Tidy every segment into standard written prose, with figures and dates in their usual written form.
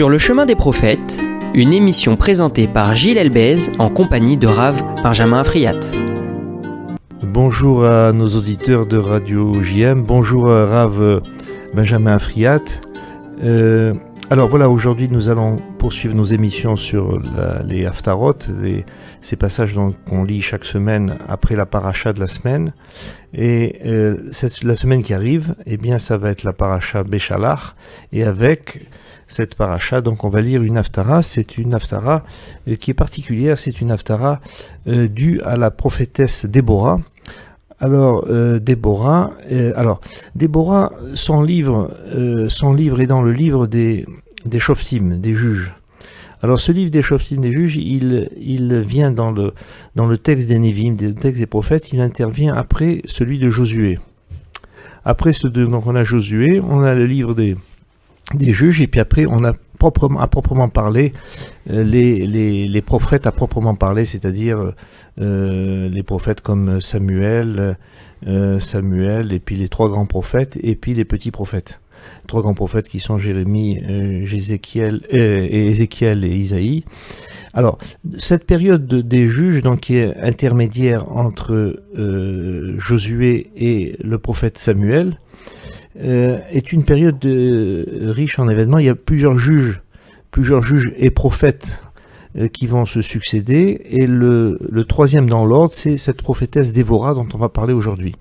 Sur le chemin des prophètes, une émission présentée par Gilles Elbez en compagnie de Rav Benjamin Afriat. Bonjour à nos auditeurs de Radio JM, bonjour à Rav Benjamin Afriat. Alors voilà, aujourd'hui nous allons poursuivre nos émissions sur les Haftarot, ces passages qu'on lit chaque semaine après la paracha de la semaine. Et la semaine qui arrive, eh bien ça va être la paracha Béchalach, et avec cette paracha, donc on va lire une haftara. C'est une haftara qui est particulière, c'est une haftara due à la prophétesse Déborah. Alors Déborah, son livre est dans le livre des Shoftim, des juges. Alors ce livre des Shoftim, des juges, il vient dans le texte des Névim, le texte des prophètes, il intervient après celui de Josué. Après donc on a Josué, on a le livre des juges, et puis après on a à proprement parler les prophètes à proprement parler, c'est-à-dire les prophètes comme Samuel, et puis les trois grands prophètes, et puis les petits prophètes. Trois grands prophètes qui sont Jérémie, Ézéchiel et Isaïe. Alors, cette période des juges, donc, qui est intermédiaire entre Josué et le prophète Samuel, est une période riche en événements. Il y a plusieurs juges et prophètes qui vont se succéder, et le troisième dans l'ordre, c'est cette prophétesse Déborah dont on va parler aujourd'hui.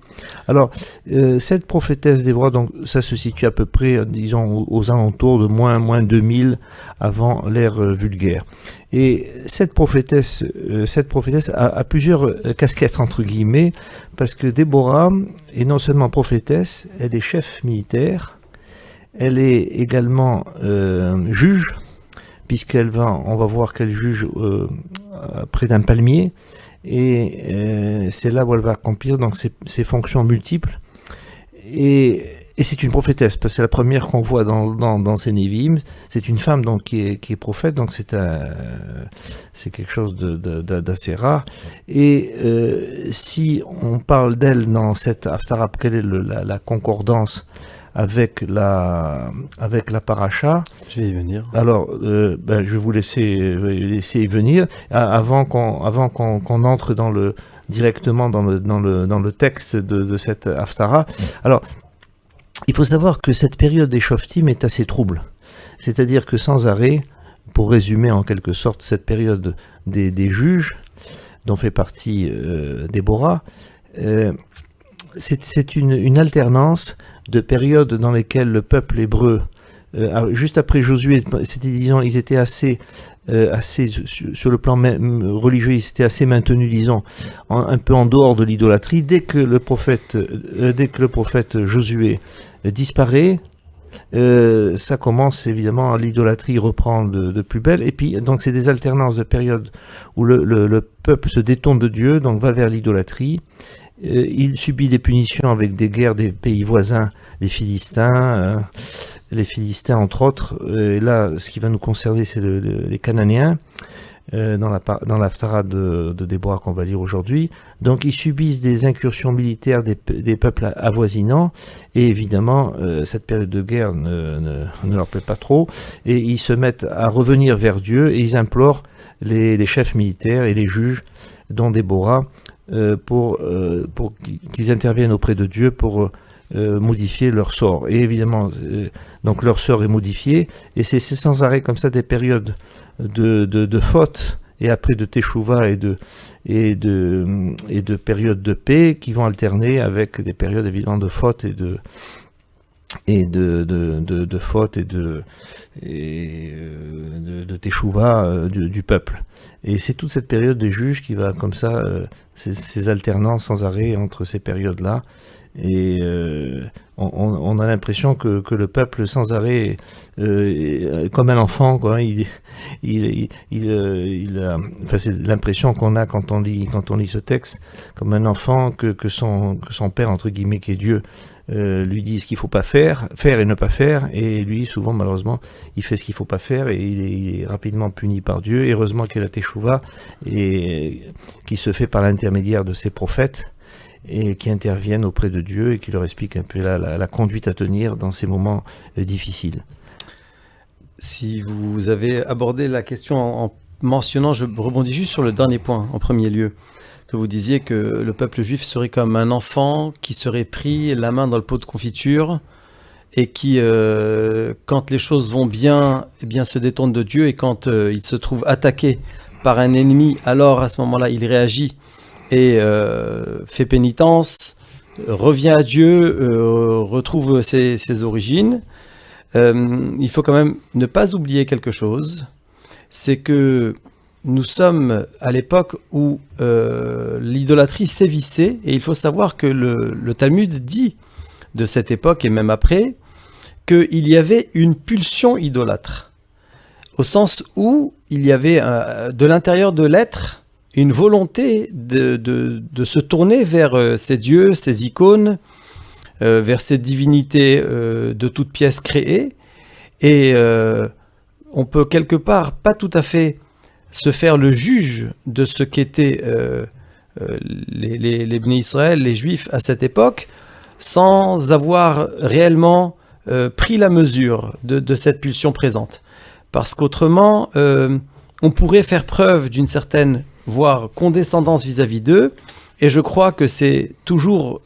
Alors, cette prophétesse Déborah, donc, ça se situe à peu près, disons, aux alentours de moins 2000 avant l'ère vulgaire. Et cette prophétesse a plusieurs casquettes, entre guillemets, parce que Déborah est non seulement prophétesse, elle est chef militaire, elle est également juge, puisqu'on va voir qu'elle juge près d'un palmier, et c'est là où elle va accomplir donc ses fonctions multiples. Et c'est une prophétesse, parce que c'est la première qu'on voit dans ces Névim. C'est une femme donc qui est prophète, donc c'est quelque chose d'assez rare. Et si on parle d'elle dans cette haftara, quelle est la concordance avec la paracha? Je vais y venir. Alors, je vais vous laisser y venir avant qu'on entre directement dans le texte de cette haftara. Alors, il faut savoir que cette période des Shoftim est assez trouble. C'est-à-dire que sans arrêt, pour résumer en quelque sorte cette période des juges, dont fait partie Déborah, c'est une alternance de périodes dans lesquelles le peuple hébreu, juste après Josué, disons, ils étaient assez sur le plan religieux, ils étaient assez maintenus, disons, un peu en dehors de l'idolâtrie. Dès que le prophète Josué disparaît, ça commence évidemment, l'idolâtrie reprend de plus belle, et puis donc c'est des alternances de périodes où le peuple se détourne de Dieu, donc va vers l'idolâtrie. Il subit des punitions avec des guerres des pays voisins, les Philistins entre autres. Et là, ce qui va nous concerner, c'est les Cananéens, dans l'haftara de Déborah qu'on va lire aujourd'hui. Donc ils subissent des incursions militaires des peuples avoisinants, et évidemment cette période de guerre ne leur plaît pas trop, et ils se mettent à revenir vers Dieu, et ils implorent les chefs militaires et les juges, dont Déborah, pour qu'ils interviennent auprès de Dieu pour modifier leur sort. Et évidemment, donc leur sort est modifié, et c'est sans arrêt comme ça des périodes de faute, et après de teshuva et de périodes de paix qui vont alterner avec des périodes évidemment de faute et de faute et de teshuva du peuple. Et c'est toute cette période des juges qui va comme ça, ces alternances sans arrêt entre ces périodes-là. Et on a l'impression que le peuple sans arrêt, comme un enfant, quoi, c'est l'impression qu'on a quand on lit ce texte, comme un enfant que son père, entre guillemets, qui est Dieu, lui dit ce qu'il ne faut pas faire et ne pas faire, et lui souvent malheureusement il fait ce qu'il ne faut pas faire, et il est rapidement puni par Dieu. Et heureusement qu'il y a la teshuva, et qui se fait par l'intermédiaire de ses prophètes, et qui interviennent auprès de Dieu et qui leur expliquent un peu la conduite à tenir dans ces moments difficiles. si vous avez abordé la question en mentionnant, je rebondis juste sur le dernier point en premier lieu, que vous disiez que le peuple juif serait comme un enfant qui serait pris la main dans le pot de confiture et qui, quand les choses vont bien, eh bien se détourne de Dieu, et quand il se trouve attaqué par un ennemi, alors à ce moment-là, il réagit et fait pénitence, revient à Dieu, retrouve ses origines. Il faut quand même ne pas oublier quelque chose, c'est que nous sommes à l'époque où l'idolâtrie sévissait, et il faut savoir que le Talmud dit de cette époque et même après qu'il y avait une pulsion idolâtre, au sens où il y avait de l'intérieur de l'être une volonté de se tourner vers ces dieux, ces icônes, vers ces divinités de toutes pièces créées, et on peut quelque part pas tout à fait se faire le juge de ce qu'étaient les Bnei Israël, les Juifs à cette époque, sans avoir réellement pris la mesure de cette pulsion présente. Parce qu'autrement, on pourrait faire preuve d'une certaine, voire condescendance vis-à-vis d'eux, et je crois que c'est toujours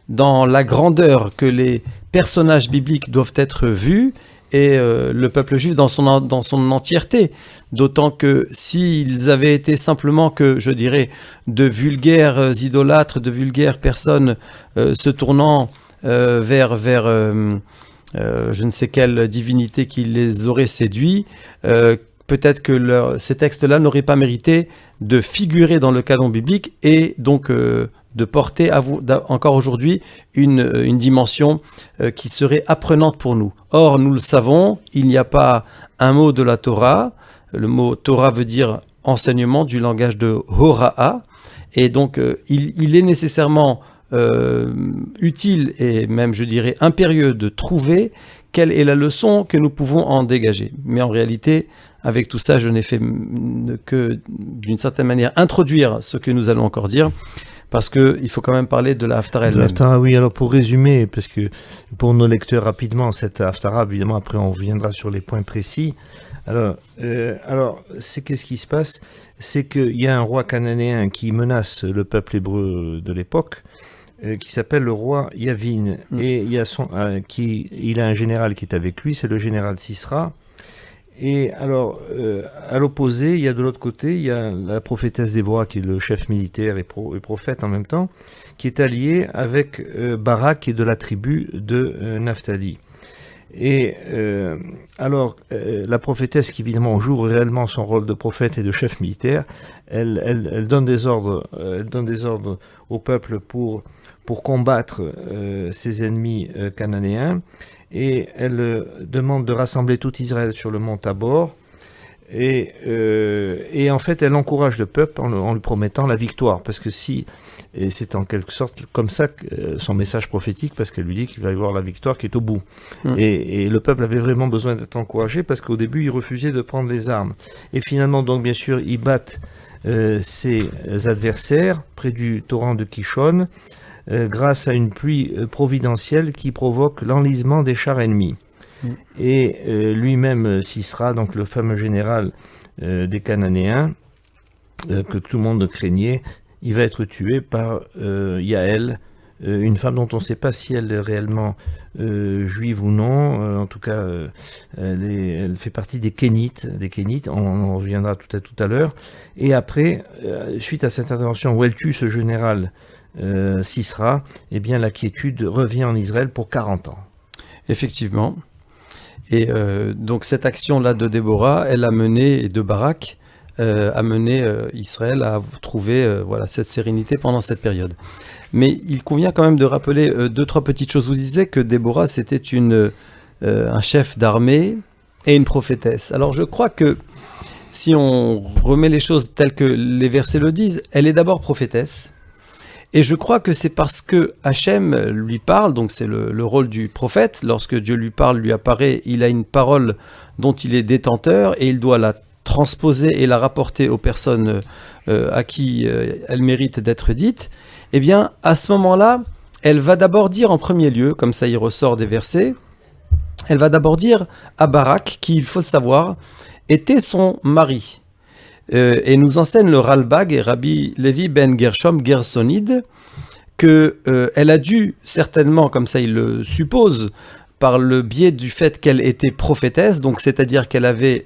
dans la grandeur que les personnages bibliques doivent être vus, et le peuple juif dans son entièreté. D'autant que s'ils avaient été simplement que, je dirais, de vulgaires idolâtres, de vulgaires personnes se tournant vers je ne sais quelle divinité qui les aurait séduits, peut-être que ces textes-là n'auraient pas mérité de figurer dans le canon biblique, et donc de porter encore aujourd'hui une dimension qui serait apprenante pour nous. Or, nous le savons, il n'y a pas un mot de la Torah. Le mot Torah veut dire enseignement, du langage de Hora'a, et donc il est nécessairement utile et même, je dirais, impérieux de trouver quelle est la leçon que nous pouvons en dégager. Mais en réalité, avec tout ça, je n'ai fait que, d'une certaine manière, introduire ce que nous allons encore dire, parce qu'il faut quand même parler de la Haftara elle-même. Haftara, oui, alors pour résumer, parce que pour nos lecteurs rapidement, cette Haftara, évidemment, après on reviendra sur les points précis. Alors c'est qu'est-ce qui se passe? C'est qu'il y a un roi cananéen qui menace le peuple hébreu de l'époque, qui s'appelle le roi Yavin. Et il y a il a un général qui est avec lui, c'est le général Sisra. Et alors, à l'opposé, il y a de l'autre côté, il y a la prophétesse Déborah, qui est le chef militaire et prophète en même temps, qui est allié avec Barak, qui est de la tribu de Naphtali. Et alors, la prophétesse, qui évidemment joue réellement son rôle de prophète et de chef militaire, elle donne des ordres au peuple pour combattre ses ennemis cananéens. Et elle demande de rassembler tout Israël sur le mont Tabor, et en fait elle encourage le peuple en lui promettant la victoire, parce que et c'est en quelque sorte comme ça son message prophétique, parce qu'elle lui dit qu'il va y avoir la victoire qui est au bout. Et le peuple avait vraiment besoin d'être encouragé, parce qu'au début il refusait de prendre les armes, et finalement donc bien sûr ils battent ses adversaires près du torrent de Kishon, grâce à une pluie providentielle qui provoque l'enlisement des chars ennemis. Et lui-même, Sisra, donc le fameux général des Cananéens, que tout le monde craignait, il va être tué par Yaël, une femme dont on ne sait pas si elle est réellement juive ou non. En tout cas, elle fait partie des Kénites. On en reviendra tout à l'heure. Et après, suite à cette intervention où elle tue ce général Sisra, eh bien la quiétude revient en Israël pour 40 ans. Effectivement. Et donc cette action-là de Déborah, elle a mené, et de Barak, a mené Israël à trouver cette sérénité pendant cette période. Mais il convient quand même de rappeler 2-3 petites choses. Vous disiez que Déborah, c'était un chef d'armée et une prophétesse. Alors je crois que si on remet les choses telles que les versets le disent, elle est d'abord prophétesse. Et je crois que c'est parce que Hachem lui parle, donc c'est le rôle du prophète, lorsque Dieu lui parle, lui apparaît, il a une parole dont il est détenteur, et il doit la transposer et la rapporter aux personnes à qui elle mérite d'être dite. Eh bien, à ce moment-là, elle va d'abord dire en premier lieu, comme ça il ressort des versets, elle va d'abord dire à Barak, qui, il faut le savoir, était son mari. Et nous enseigne le Ralbag et Rabbi Levi ben Gershom Gersonide qu'elle a dû certainement, comme ça il le suppose, par le biais du fait qu'elle était prophétesse, donc c'est-à-dire qu'elle avait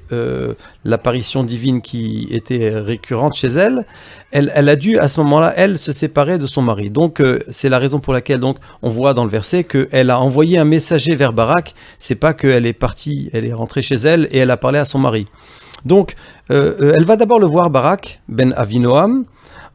l'apparition divine qui était récurrente chez elle, elle a dû à ce moment-là, elle, se séparer de son mari. Donc c'est la raison pour laquelle donc, on voit dans le verset qu'elle a envoyé un messager vers Barak, c'est pas qu'elle est partie, elle est rentrée chez elle et elle a parlé à son mari. Donc elle va d'abord le voir, Barak, ben Avinoam,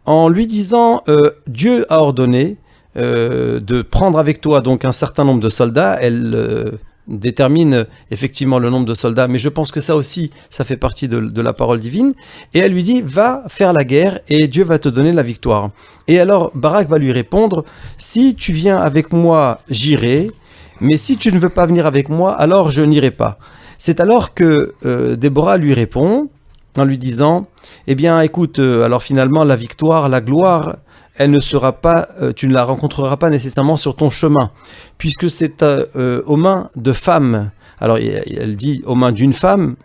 en lui disant Dieu a ordonné de prendre avec toi donc un certain nombre de soldats. Elle détermine effectivement le nombre de soldats, mais je pense que ça aussi, ça fait partie de la parole divine. Et elle lui dit, va faire la guerre et Dieu va te donner la victoire. Et alors Barak va lui répondre, si tu viens avec moi, j'irai, mais si tu ne veux pas venir avec moi, alors je n'irai pas. C'est alors que Déborah lui répond en lui disant, eh bien écoute, alors finalement la victoire, la gloire, elle ne sera pas, tu ne la rencontreras pas nécessairement sur ton chemin, puisque c'est aux mains de femmes. Alors elle dit aux mains d'une femme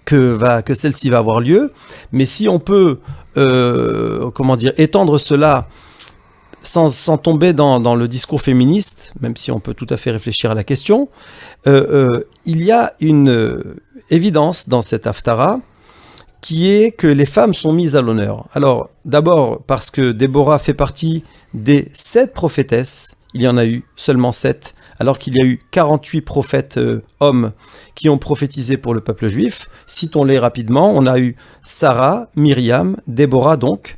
que celle-ci va avoir lieu, mais si on peut, étendre cela sans tomber dans le discours féministe, même si on peut tout à fait réfléchir à la question, il y a une évidence dans cette Haftara, qui est que les femmes sont mises à l'honneur. Alors, d'abord, parce que Déborah fait partie des 7 prophétesses, il y en a eu seulement 7, alors qu'il y a eu 48 prophètes hommes qui ont prophétisé pour le peuple juif. Citons-les rapidement, on a eu Sarah, Myriam, Déborah donc,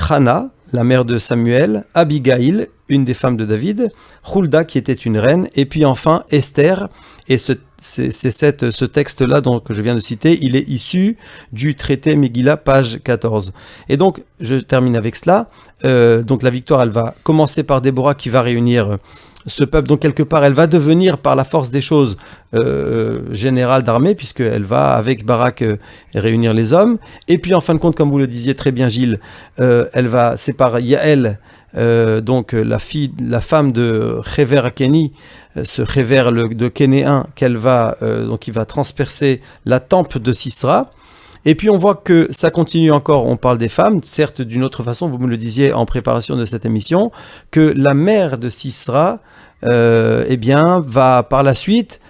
Hannah, la mère de Samuel, Abigail, une des femmes de David, Hulda qui était une reine, et puis enfin Esther, et ce texte-là que je viens de citer, il est issu du traité Megillah, page 14. Et donc, je termine avec cela. Donc la victoire, elle va commencer par Déborah qui va réunir ce peuple. Donc quelque part, elle va devenir par la force des choses générale d'armée, puisqu'elle va avec Barak réunir les hommes. Et puis en fin de compte, comme vous le disiez très bien Gilles, c'est par Yaël, donc la femme de Héver Akeni, ce Héver de Kénéen, qu'elle va donc il va transpercer la tempe de Sisra. Et puis on voit que ça continue encore, on parle des femmes, certes d'une autre façon, vous me le disiez en préparation de cette émission, que la mère de Sisra va par la suite,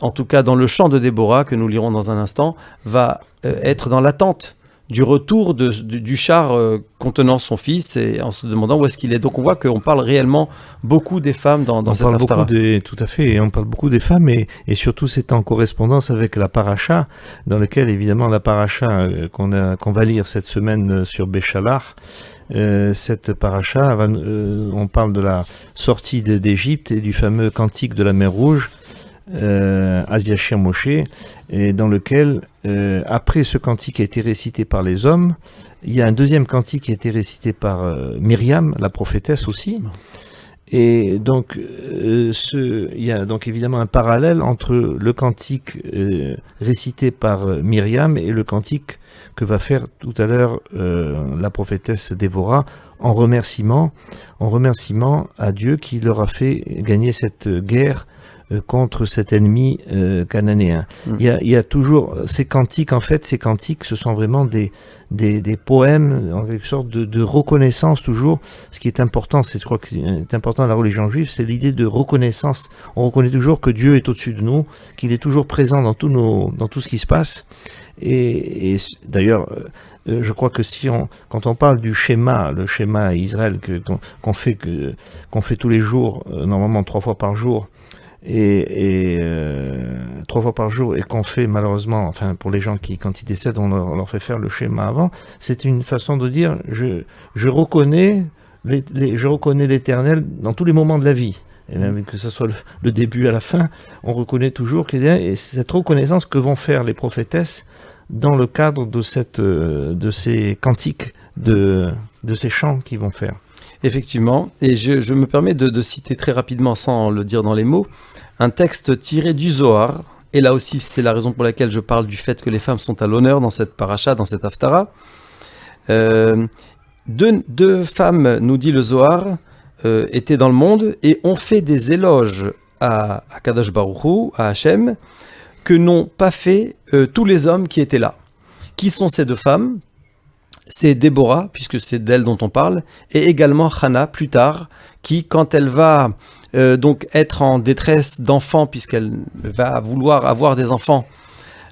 en tout cas dans le chant de Déborah, que nous lirons dans un instant, va être dans l'attente du retour du char contenant son fils et en se demandant où est-ce qu'il est. Donc on voit qu'on parle réellement beaucoup des femmes dans cette Haftara. Tout à fait, et on parle beaucoup des femmes et surtout c'est en correspondance avec la paracha, dans laquelle évidemment la paracha qu'on va lire cette semaine sur Béchalar. Cette paracha, on parle de la sortie d'Égypte et du fameux cantique de la mer Rouge, Asiashir Moshe, et dans lequel, après ce cantique qui a été récité par les hommes, il y a un deuxième cantique qui a été récité par Myriam, la prophétesse aussi. Et donc, il y a donc évidemment un parallèle entre le cantique récité par Myriam et le cantique que va faire tout à l'heure la prophétesse Déborah en remerciement à Dieu qui leur a fait gagner cette guerre contre cet ennemi cananéen. Il y a toujours ces cantiques, ce sont vraiment des poèmes, en quelque sorte de reconnaissance toujours. Ce qui est important, je crois que c'est important dans la religion juive, c'est l'idée de reconnaissance. On reconnaît toujours que Dieu est au-dessus de nous, qu'il est toujours présent dans tout ce qui se passe. Et d'ailleurs, je crois que quand on parle du schéma, le schéma Israël qu'on fait tous les jours, normalement 3 fois par jour, et 3 fois par jour, et qu'on fait malheureusement, enfin pour les gens qui, quand ils décèdent, on leur fait faire le schéma avant, c'est une façon de dire je reconnais l'Éternel dans tous les moments de la vie. Et même que ce soit le début à la fin, on reconnaît toujours qu'il y a, et cette reconnaissance que vont faire les prophétesses dans le cadre de ces cantiques, de ces chants qu'ils vont faire. Effectivement, et je me permets de citer très rapidement, sans le dire dans les mots, un texte tiré du Zohar, et là aussi c'est la raison pour laquelle je parle du fait que les femmes sont à l'honneur dans cette paracha, dans cette Haftara. Deux femmes, nous dit le Zohar, étaient dans le monde et ont fait des éloges à Kadosh Baruch Hu, à Hachem, que n'ont pas fait tous les hommes qui étaient là. Qui sont ces deux femmes? C'est Déborah, puisque c'est d'elle dont on parle, et également Hana, plus tard, qui, quand elle va donc être en détresse d'enfants, puisqu'elle va vouloir avoir des enfants,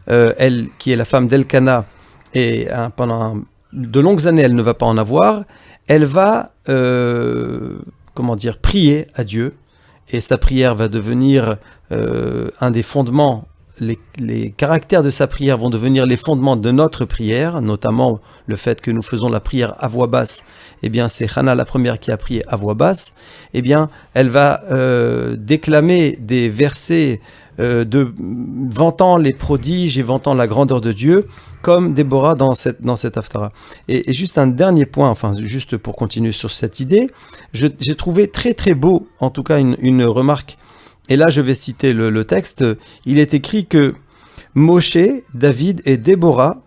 elle, qui est la femme d'Elkana, et pendant de longues années, elle ne va pas en avoir, elle va, prier à Dieu, et sa prière va devenir un des fondements. Les caractères de sa prière vont devenir les fondements de notre prière, notamment le fait que nous faisons la prière à voix basse. Eh bien, c'est Hana la première qui a prié à voix basse. Eh bien, elle va déclamer des versets vantant les prodiges et vantant la grandeur de Dieu, comme Déborah dans cette Haftara. Et juste un dernier point, juste pour continuer sur cette idée, j'ai trouvé très très beau, en tout cas une remarque. Et là, je vais citer le texte. Il est écrit que Moshe, David et Déborah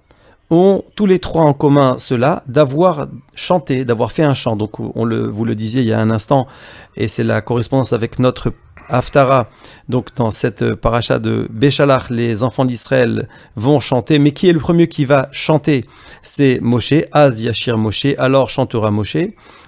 ont tous les trois en commun cela, d'avoir chanté, d'avoir fait un chant. Donc, vous le disiez il y a un instant, et c'est la correspondance avec notre Haftara. Donc, dans cette paracha de Béchalach, les enfants d'Israël vont chanter. Mais qui est le premier qui va chanter? C'est Moshe. Az Yashir Moshe, alors chantera Moshe.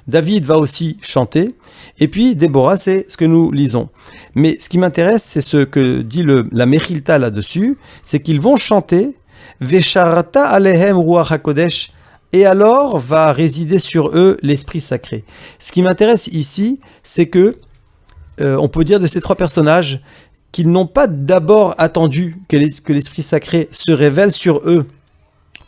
David va aussi chanter. Et puis, Déborah, c'est ce que nous lisons. Mais ce qui m'intéresse, c'est ce que dit la Mechilta là-dessus, c'est qu'ils vont chanter Vesharata alehem ruach hakodesh, et alors va résider sur eux l'esprit sacré. Ce qui m'intéresse ici, c'est que on peut dire de ces trois personnages qu'ils n'ont pas d'abord attendu que l'esprit sacré se révèle sur eux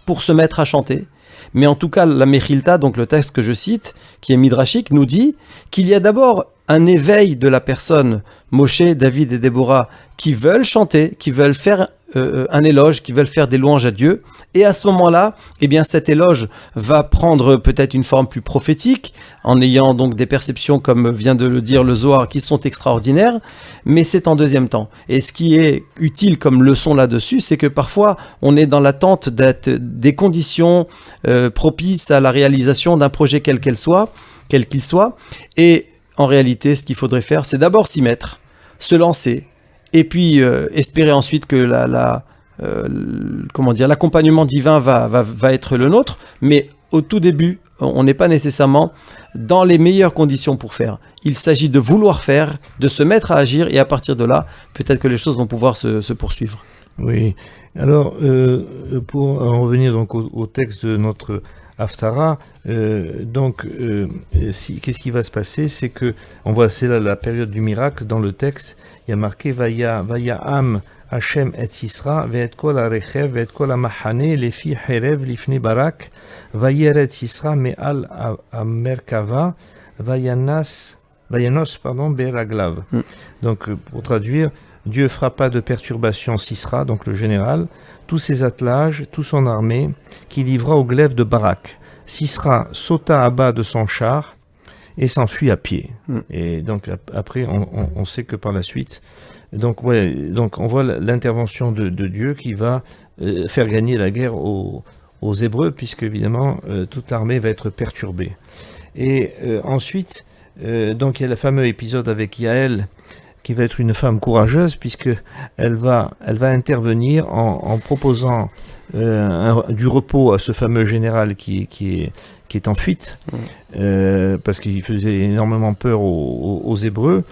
pour se mettre à chanter. Mais en tout cas, la Mechilta, donc le texte que je cite, qui est midrashique, nous dit qu'il y a d'abord un éveil de la personne, Moshe, David et Déborah, qui veulent chanter, qui veulent faire un éloge, qui veulent faire des louanges à Dieu. Et à ce moment-là, eh bien, cet éloge va prendre peut-être une forme plus prophétique, en ayant donc des perceptions, comme vient de le dire le Zohar, qui sont extraordinaires, mais c'est en deuxième temps. Et ce qui est utile comme leçon là-dessus, c'est que parfois, on est dans l'attente des conditions propices à la réalisation d'un projet quel qu'il soit, et en réalité, ce qu'il faudrait faire, c'est d'abord s'y mettre, se lancer, et puis espérer ensuite que l'accompagnement divin va être le nôtre. Mais au tout début, on n'est pas nécessairement dans les meilleures conditions pour faire. Il s'agit de vouloir faire, de se mettre à agir, et à partir de là, peut-être que les choses vont pouvoir se poursuivre. Oui. Alors, pour en revenir donc au texte de notre Haftara, qu'est-ce qui va se passer? C'est que, c'est là la période du miracle dans le texte. Il y a marqué Vaya Am Hashem et Sisra, Ve'et kol harechev, Ve'et kol hamachane, Lefi Herev, Lifne Barak, Vayeret Sisra, Me'al Merkava, Vayanos, Beraglav. Donc, pour traduire, Dieu frappa de perturbation Sisra, donc le général, tous ses attelages, toute son armée, qui livra au glaive de Barak. Sisra sauta à bas de son char et s'enfuit à pied. Et donc après, on sait que par la suite, donc on voit l'intervention de Dieu qui va faire gagner la guerre aux Hébreux, puisque évidemment toute l'armée va être perturbée. Et ensuite, donc il y a le fameux épisode avec Yaël, qui va être une femme courageuse, puisque elle va intervenir en proposant du repos à ce fameux général qui est en fuite, parce qu'il faisait énormément peur aux Hébreux.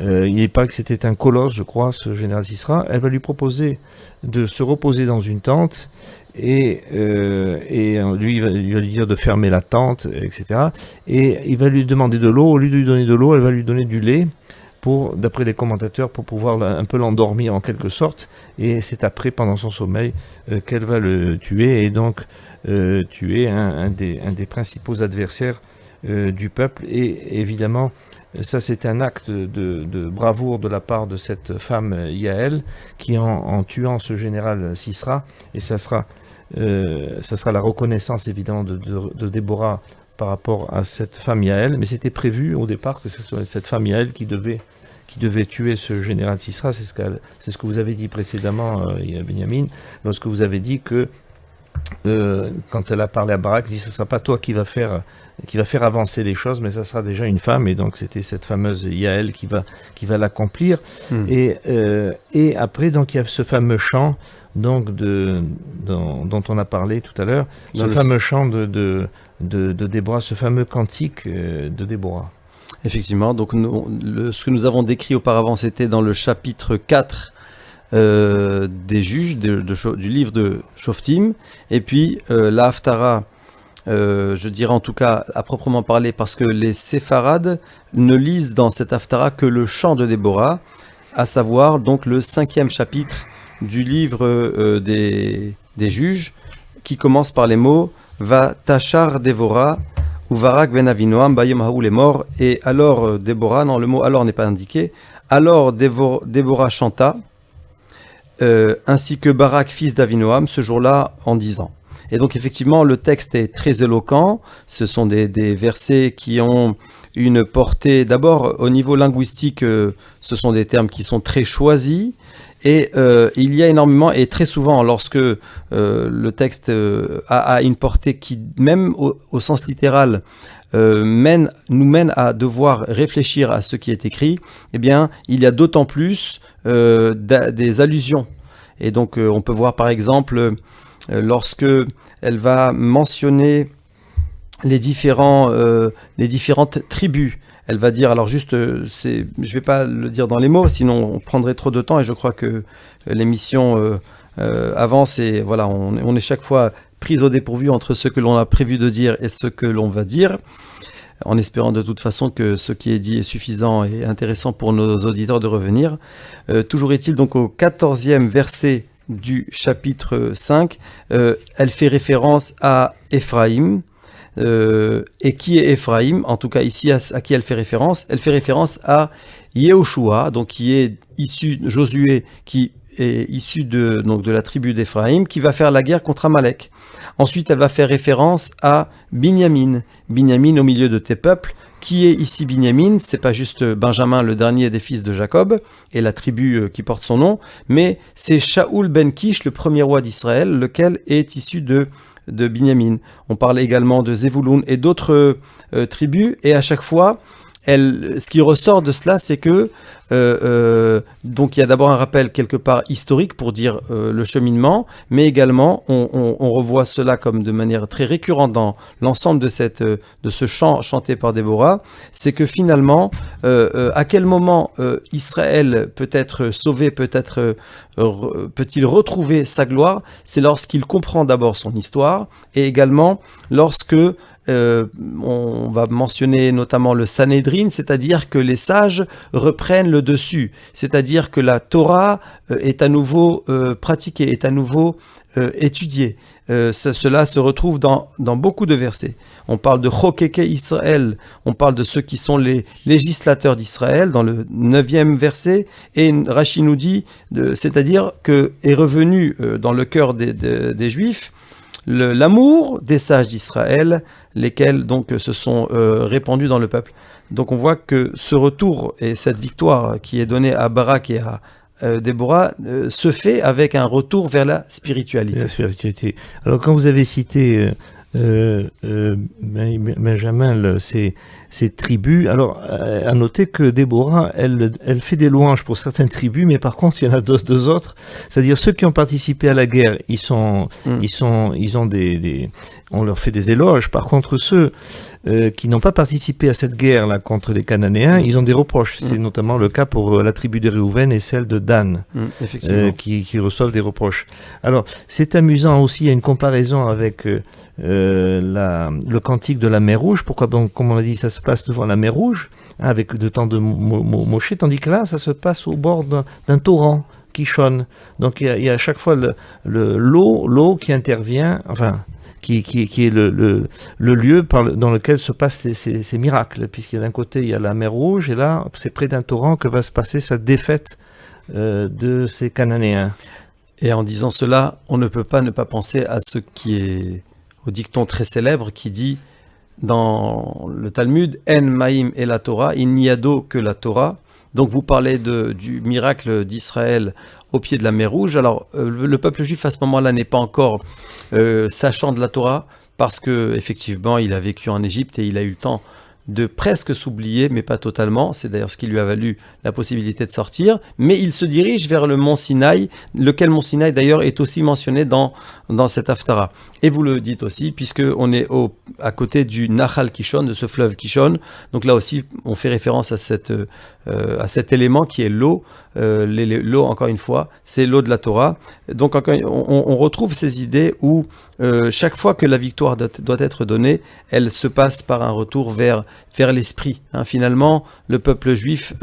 Il n'est pas que c'était un colosse, je crois, ce général Sisra. Elle va lui proposer de se reposer dans une tente, et lui, il va lui dire de fermer la tente, etc. Et il va lui demander de l'eau. Au lieu de lui donner de l'eau, elle va lui donner du lait, d'après les commentateurs, pour pouvoir un peu l'endormir en quelque sorte. Et c'est après, pendant son sommeil, qu'elle va le tuer, et donc tuer un des principaux adversaires du peuple. Et évidemment, ça c'est un acte de bravoure de la part de cette femme Yaël, qui en tuant ce général Sisra, et ça sera la reconnaissance évidemment de Déborah par rapport à cette femme Yaël, mais c'était prévu au départ que ce soit cette femme Yaël qui devait tuer ce général Sisra. C'est ce que vous avez dit précédemment, Benjamin, lorsque vous avez dit que quand elle a parlé à Barak, elle dit, ce ne sera pas toi qui va faire avancer les choses, mais ça sera déjà une femme. Et donc c'était cette fameuse Yaël qui va l'accomplir. Et après, donc il y a ce fameux chant donc dont on a parlé tout à l'heure, ce fameux chant de Déborah, ce fameux cantique de Déborah. Effectivement, donc ce que nous avons décrit auparavant, c'était dans le chapitre 4 des juges, du livre de Shoftim, et puis la Haftara, je dirais en tout cas à proprement parler, parce que les séfarades ne lisent dans cette Haftara que le chant de Déborah, à savoir donc le 5e chapitre du livre des juges, qui commence par les mots « Va tachar Dévorah » ou Barak ben Avinoam, Bayom Haou les morts, et alors Déborah, non, le mot alors n'est pas indiqué, alors Déborah chanta, ainsi que Barak, fils d'Avinoam, ce jour-là en disant. Et donc effectivement, le texte est très éloquent, ce sont des versets qui ont une portée, d'abord au niveau linguistique, ce sont des termes qui sont très choisis, et il y a énormément, et très souvent, lorsque le texte a une portée qui, même au sens littéral, nous mène à devoir réfléchir à ce qui est écrit, eh bien, il y a d'autant plus des allusions. Et donc, on peut voir par exemple, lorsque elle va mentionner les différentes tribus. Elle va dire, alors juste, je ne vais pas le dire dans les mots, sinon on prendrait trop de temps, et je crois que l'émission avance, et voilà, on est chaque fois pris au dépourvu entre ce que l'on a prévu de dire et ce que l'on va dire, en espérant de toute façon que ce qui est dit est suffisant et intéressant pour nos auditeurs de revenir. Toujours est-il, donc au 14e verset du chapitre 5, elle fait référence à Éphraïm. Et qui est Éphraïm? En tout cas ici, à qui elle fait référence? Elle fait référence à Yehoshua, donc qui est issu, Josué, qui est issu de la tribu d'Éphraïm, qui va faire la guerre contre Amalek. Ensuite, elle va faire référence à Binyamin. Binyamin au milieu de tes peuples. Qui est ici Binyamin? C'est pas juste Benjamin, le dernier des fils de Jacob, et la tribu qui porte son nom, mais c'est Shaoul ben Kish, le premier roi d'Israël, lequel est issu de Binyamin. On parle également de Zévouloun et d'autres tribus, et à chaque fois, ce qui ressort de cela, c'est que donc il y a d'abord un rappel quelque part historique pour dire le cheminement, mais également on revoit cela comme de manière très récurrente dans l'ensemble de ce chant chanté par Déborah, c'est que finalement à quel moment Israël peut être sauvé, peut-il retrouver sa gloire? C'est lorsqu'il comprend d'abord son histoire, et également lorsque on va mentionner notamment le Sanhédrin, c'est-à-dire que les sages reprennent le dessus, c'est-à-dire que la Torah est à nouveau pratiquée, est à nouveau étudiée. Cela se retrouve dans beaucoup de versets. On parle de Chokeke Israël, on parle de ceux qui sont les législateurs d'Israël dans le 9e verset, et Rashi nous dit, c'est-à-dire que est revenu dans le cœur des Juifs l'amour des sages d'Israël, lesquels donc se sont répandus dans le peuple. Donc on voit que ce retour et cette victoire qui est donnée à Barak et à Déborah se fait avec un retour vers la spiritualité. La spiritualité. Alors quand vous avez cité Benjamin, ces tribus, alors à noter que Déborah, elle fait des louanges pour certaines tribus, mais par contre il y en a deux autres, c'est-à-dire ceux qui ont participé à la guerre, on leur fait des éloges. Par contre ceux qui n'ont pas participé à cette guerre-là contre les Cananéens, ils ont des reproches. C'est notamment le cas pour la tribu de Réhouven et celle de Dan, qui reçoivent des reproches. Alors, c'est amusant aussi, il y a une comparaison avec le cantique de la mer Rouge. Pourquoi? Donc, comme on a dit, ça se passe devant la mer Rouge, avec le temps de Moshe, tandis que là, ça se passe au bord d'un torrent, Kishon. Donc, il y a à chaque fois l'eau qui intervient, enfin... Qui est le lieu dans lequel se passent ces miracles, puisqu'il y a d'un côté il y a la mer Rouge, et là c'est près d'un torrent que va se passer cette défaite de ces Cananéens. Et en disant cela, on ne peut pas ne pas penser à ce qui est au dicton très célèbre qui dit dans le Talmud, En Maïm et la Torah, il n'y a d'eau que la Torah. Donc vous parlez du miracle d'Israël au pied de la mer Rouge. Alors, le peuple juif à ce moment-là n'est pas encore sachant de la Torah, parce que effectivement, il a vécu en Égypte et il a eu le temps de presque s'oublier, mais pas totalement. C'est d'ailleurs ce qui lui a valu la possibilité de sortir. Mais il se dirige vers le mont Sinaï, lequel mont Sinaï d'ailleurs est aussi mentionné dans cette Haftara. Et vous le dites aussi, puisqu'on est à côté du Nahal Kishon, de ce fleuve Kishon. Donc là aussi, on fait référence à cet élément qui est l'eau. L'eau, encore une fois, c'est l'eau de la Torah. Donc on retrouve ces idées où chaque fois que la victoire doit être donnée, elle se passe par un retour vers l'esprit. Finalement, le peuple juif,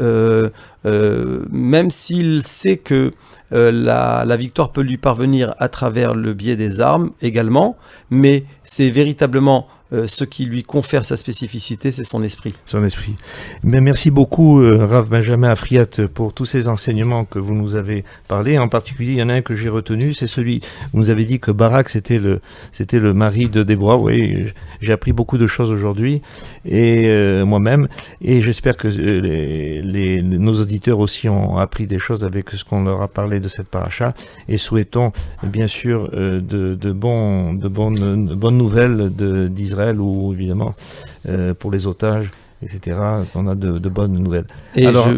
même s'il sait que la victoire peut lui parvenir à travers le biais des armes également, mais c'est véritablement ce qui lui confère sa spécificité, c'est son esprit. Son esprit. Mais merci beaucoup, Rav Benjamin Afriat, pour tous ces enseignements que vous nous avez parlé. En particulier, il y en a un que j'ai retenu, c'est celui, vous nous avez dit que Barak, c'était le mari de Déborah. Oui, j'ai appris beaucoup de choses aujourd'hui, et moi-même, et j'espère que nos auditeurs aussi ont appris des choses avec ce qu'on leur a parlé de cette paracha, et souhaitons bien sûr de bonnes nouvelles d'Israël, ou évidemment pour les otages, etc. On a de bonnes nouvelles. Et alors,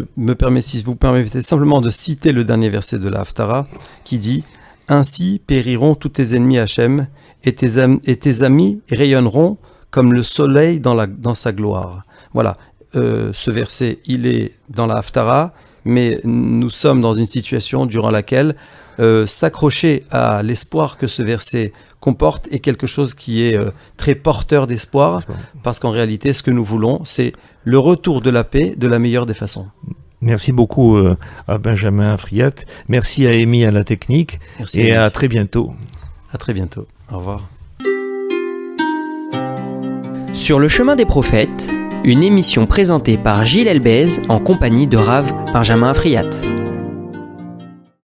si vous permettez simplement de citer le dernier verset de la Haftara, qui dit « Ainsi périront tous tes ennemis Hachem, et tes amis rayonneront comme le soleil dans sa gloire. » Voilà, ce verset, il est dans la Haftara, mais nous sommes dans une situation durant laquelle s'accrocher à l'espoir que ce verset comporte est quelque chose qui est très porteur d'espoir, parce qu'en réalité, ce que nous voulons, c'est le retour de la paix de la meilleure des façons. Merci beaucoup à Benjamin Afriat. Merci à Amy à la technique. Merci, et à très bientôt. À très bientôt. Au revoir. Sur le chemin des prophètes, une émission présentée par Gilles Elbez en compagnie de Rav Benjamin Afriat.